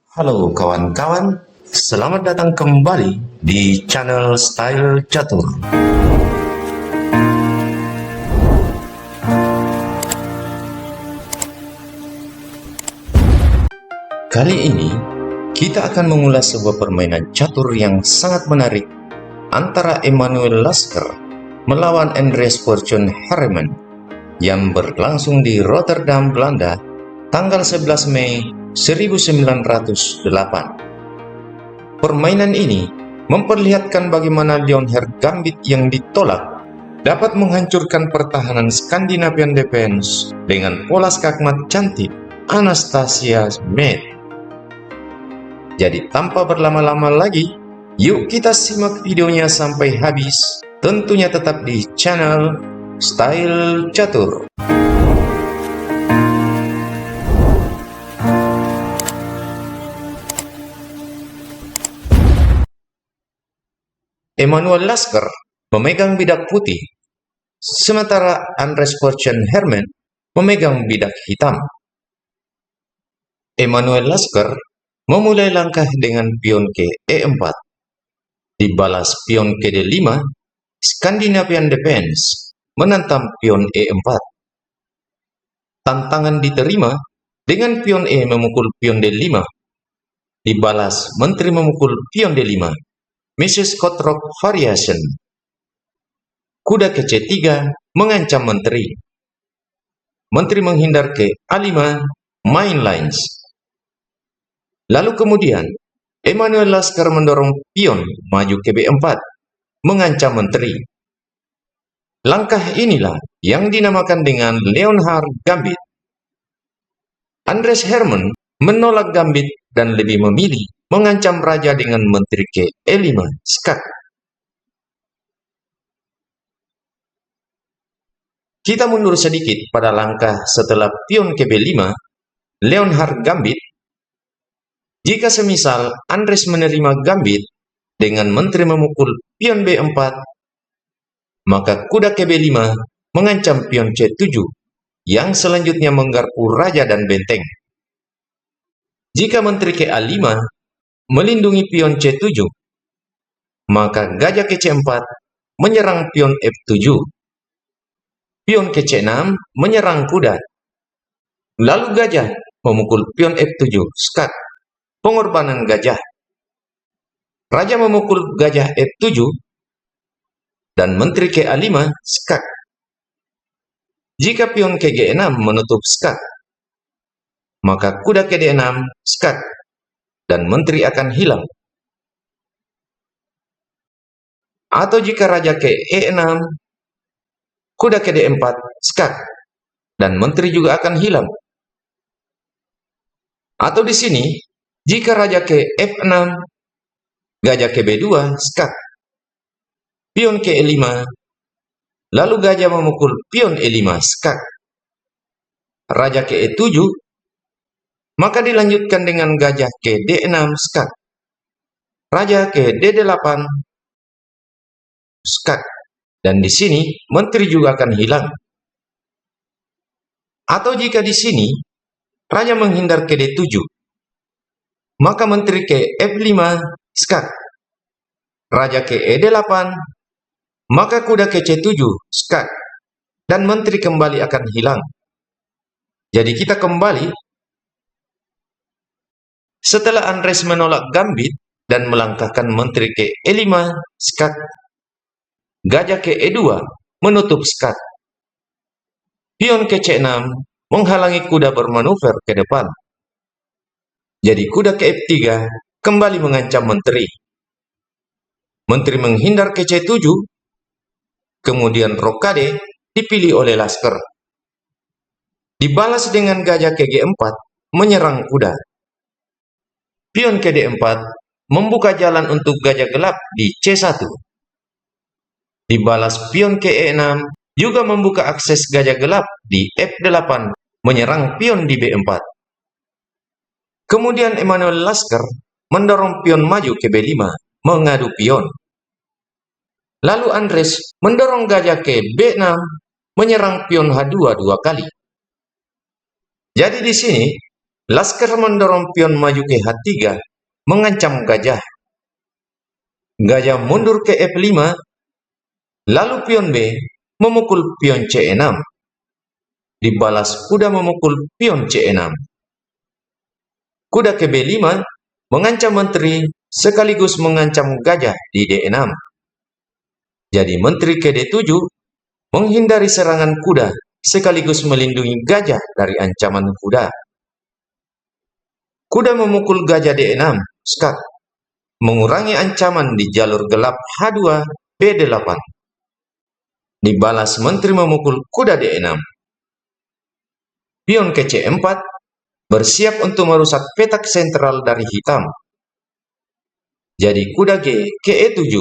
Halo kawan-kawan, selamat datang kembali di channel Style Catur. Kali ini, kita akan mengulas sebuah permainan catur yang sangat menarik antara Emanuel Lasker melawan Andries Fortune Harriman yang berlangsung di Rotterdam, Belanda, tanggal 11 Mei 1908. Permainan ini memperlihatkan bagaimana Leonhard Gambit yang ditolak dapat menghancurkan pertahanan Scandinavian Defense dengan pola skakmat cantik Anastasia Schmidt. Jadi tanpa berlama-lama lagi, yuk kita simak videonya sampai habis, tentunya tetap di channel Style Catur. Emanuel Lasker memegang bidak putih, sementara Andries Fortune Harriman memegang bidak hitam. Emanuel Lasker memulai langkah dengan pion ke E4. Dibalas pion ke D5, Scandinavian Defense menantang pion E4. Tantangan diterima dengan pion E memukul pion D5. Dibalas menteri memukul pion D5. Mrs. Kotrok Variation. Kuda ke C3 mengancam menteri. Menteri menghindar ke A5, main lines. Lalu kemudian, Emanuel Lasker mendorong pion maju ke B4, mengancam menteri. Langkah inilah yang dinamakan dengan Leonhard Gambit. Andries Harriman menolak Gambit dan lebih memilih mengancam raja dengan menteri ke E5, skak. Kita mundur sedikit pada langkah setelah pion ke B5, Leonhard Gambit. Jika semisal Andries menerima Gambit dengan menteri memukul pion B4, maka kuda ke B5 mengancam pion C7 yang selanjutnya menggarpu raja dan benteng. Jika menteri ke A5 melindungi pion C7, maka gajah ke C4 menyerang pion F7. Pion ke C6 menyerang kuda. Lalu gajah memukul pion F7, skak. Pengorbanan gajah. Raja memukul gajah F7 dan menteri ke A5, skak. Jika pion ke G6 menutup skak, maka kuda ke D6, skak, dan menteri akan hilang. Atau jika raja ke E6, kuda ke D4, skak, dan menteri juga akan hilang. Atau di sini, jika raja ke F6, gajah ke B2, skak, pion ke E5, lalu gajah memukul pion E5, skak, raja ke E7, maka dilanjutkan dengan gajah ke D6, skak, raja ke D8, skak, dan di sini menteri juga akan hilang. Atau jika di sini raja menghindar ke D7, maka menteri ke F5, skak, raja ke E8, maka kuda ke C7, skak, dan menteri kembali akan hilang. Jadi kita kembali. Setelah Andries menolak Gambit dan melangkahkan menteri ke E5, skak, gajah ke E2 menutup skak. Pion ke C6 menghalangi kuda bermanuver ke depan. Jadi kuda ke F3 kembali mengancam menteri. Menteri menghindar ke C7, kemudian rokade dipilih oleh Lasker. Dibalas dengan gajah ke G4 menyerang kuda. Pion ke D4 membuka jalan untuk gajah gelap di C1. Dibalas pion ke E6 juga membuka akses gajah gelap di F8 menyerang pion di B4. Kemudian Emanuel Lasker mendorong pion maju ke B5 mengadu pion. Lalu Andries mendorong gajah ke B6 menyerang pion H2 dua kali. Jadi di sini Laskar mendorong pion maju ke H3, mengancam gajah. Gajah mundur ke F5, lalu pion B memukul pion C6. Dibalas kuda memukul pion C6. Kuda ke B5 mengancam menteri sekaligus mengancam gajah di D6. Jadi menteri ke D7 menghindari serangan kuda sekaligus melindungi gajah dari ancaman kuda. Kuda memukul gajah D6, skak, mengurangi ancaman di jalur gelap H2, B8. Dibalas menteri memukul kuda D6. Pion ke C4, bersiap untuk merusak petak sentral dari hitam. Jadi kuda G ke E7,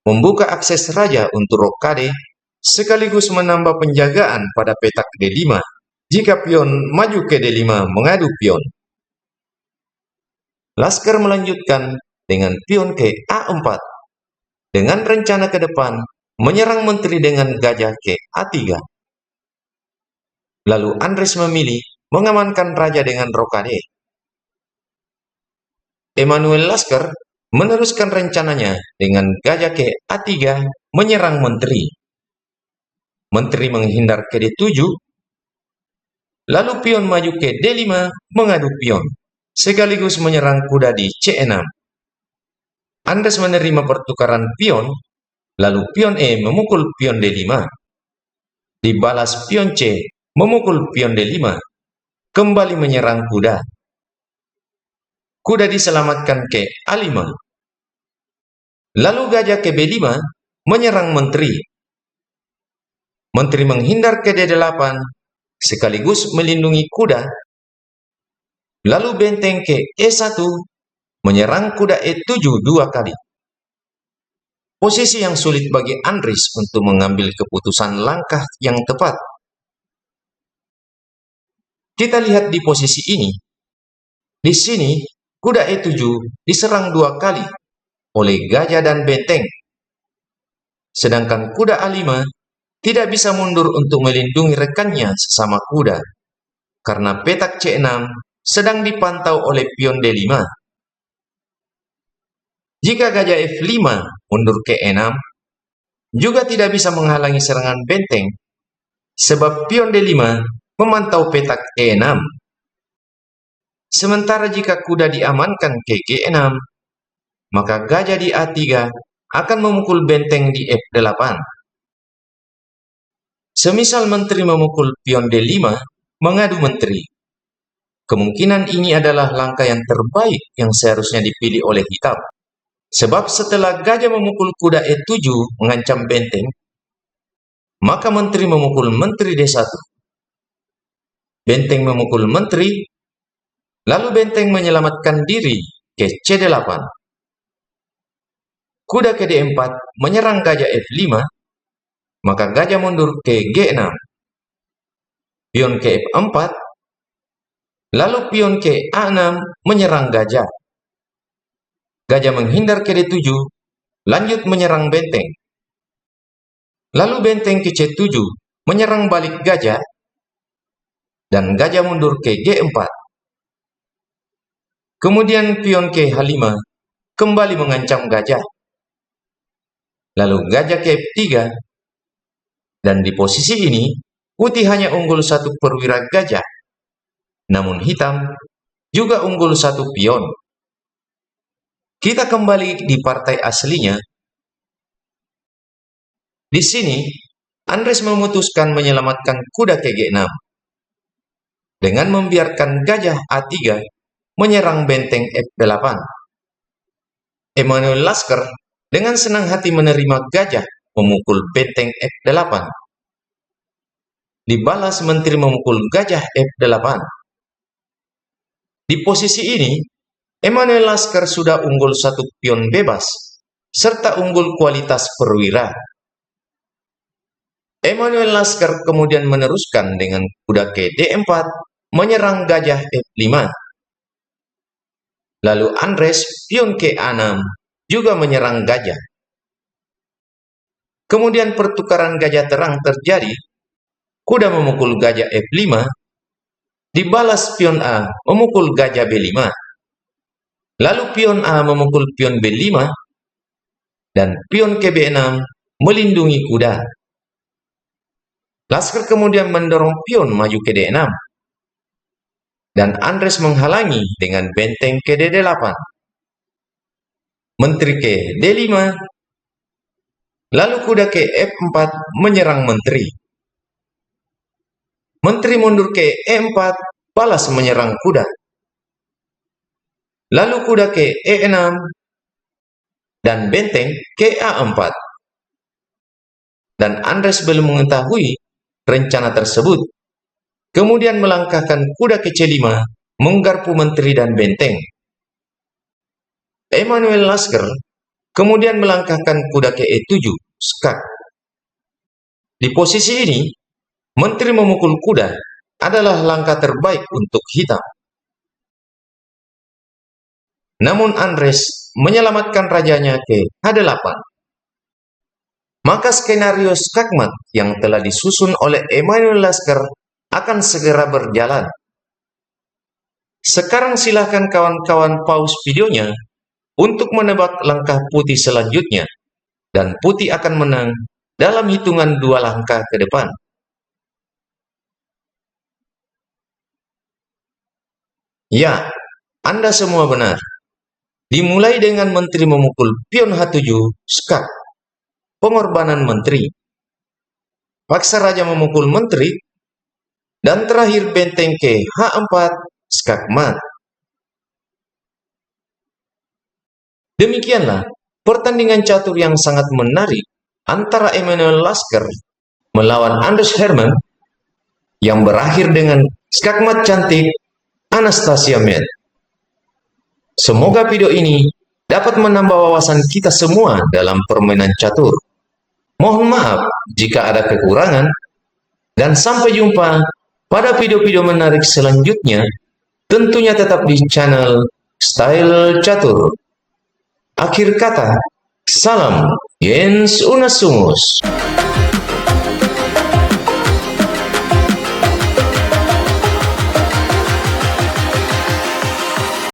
membuka akses raja untuk rokade, sekaligus menambah penjagaan pada petak D5 jika pion maju ke D5 mengadu pion. Laskar melanjutkan dengan pion ke A4, dengan rencana ke depan menyerang menteri dengan gajah ke A3. Lalu Andres memilih mengamankan raja dengan rokade. Emanuel Laskar meneruskan rencananya dengan gajah ke A3 menyerang menteri. Menteri menghindar ke D7, lalu pion maju ke D5 mengadu pion, sekaligus menyerang kuda di C6. Andres menerima pertukaran pion, lalu pion E memukul pion D5. Dibalas pion C memukul pion D5, kembali menyerang kuda. Kuda diselamatkan ke A5. Lalu gajah ke B5 menyerang menteri. Menteri menghindar ke D8, sekaligus melindungi kuda. Lalu benteng ke E1 menyerang kuda E7 2 kali. Posisi yang sulit bagi Andres untuk mengambil keputusan langkah yang tepat. Kita lihat di posisi ini. Di sini, kuda E7 diserang 2 kali oleh gajah dan benteng. Sedangkan kuda A5 tidak bisa mundur untuk melindungi rekannya sesama kuda, karena petak C6 sedang dipantau oleh pion D5. Jika gajah F5 mundur ke E6, juga tidak bisa menghalangi serangan benteng, sebab pion D5 memantau petak E6. Sementara jika kuda diamankan ke G6, maka gajah di A3 akan memukul benteng di F8. Semisal menteri memukul pion D5 mengadu menteri. Kemungkinan ini adalah langkah yang terbaik yang seharusnya dipilih oleh hitam. Sebab setelah gajah memukul kuda E7 mengancam benteng, maka menteri memukul menteri D1. Benteng memukul menteri, lalu benteng menyelamatkan diri ke C8. Kuda ke D4 menyerang gajah F5, maka gajah mundur ke G6. Pion ke F4, lalu pion ke A6 menyerang gajah. Gajah menghindar ke D7, lanjut menyerang benteng. Lalu benteng ke C7 menyerang balik gajah, dan gajah mundur ke G4. Kemudian pion ke H5 kembali mengancam gajah. Lalu gajah ke F3, dan di posisi ini putih hanya unggul 1 perwira gajah, namun hitam juga unggul 1 pion. Kita kembali di partai aslinya. Di sini, Andres memutuskan menyelamatkan kuda ke G6 dengan membiarkan gajah A3 menyerang benteng F8. Emanuel Laskar dengan senang hati menerima gajah memukul benteng F8. Dibalas menteri memukul gajah F8. Di posisi ini, Emanuel Laskar sudah unggul 1 pion bebas, serta unggul kualitas perwira. Emanuel Laskar kemudian meneruskan dengan kuda ke D4 menyerang gajah F5. Lalu Andres pion ke A6 juga menyerang gajah. Kemudian pertukaran gajah terang terjadi. Kuda memukul gajah F5, Dibalas pion A memukul gajah B5. Lalu pion A memukul pion B5 dan pion ke B6 melindungi kuda. Laskar kemudian mendorong pion maju ke D6 dan Andres menghalangi dengan benteng ke D8. Menteri ke D5, lalu kuda ke F4 menyerang menteri. Menteri mundur ke E4, balas menyerang kuda. Lalu kuda ke E6 dan benteng ke A4. Dan Andres belum mengetahui rencana tersebut. Kemudian melangkahkan kuda ke C5, menggarpu menteri dan benteng. Emanuel Lasker kemudian melangkahkan kuda ke E7, skak. Di posisi ini, menteri memukul kuda adalah langkah terbaik untuk hitam. Namun Andres menyelamatkan rajanya ke H8. Maka skenario skakmat yang telah disusun oleh Emanuel Lasker akan segera berjalan. Sekarang silahkan kawan-kawan pause videonya untuk menebak langkah putih selanjutnya, dan putih akan menang dalam hitungan 2 langkah ke depan. Ya, Anda semua benar. Dimulai dengan menteri memukul pion H7, skak, pengorbanan menteri. Paksa raja memukul menteri, dan terakhir benteng ke H4, skak mat. Demikianlah pertandingan catur yang sangat menarik antara Emanuel Lasker melawan Anders Hermann yang berakhir dengan skakmat cantik Anastasia Met. Semoga video ini dapat menambah wawasan kita semua dalam permainan catur. Mohon maaf jika ada kekurangan, dan sampai jumpa pada video-video menarik selanjutnya, tentunya tetap di channel Style Catur. Akhir kata, salam Jens Unasumus.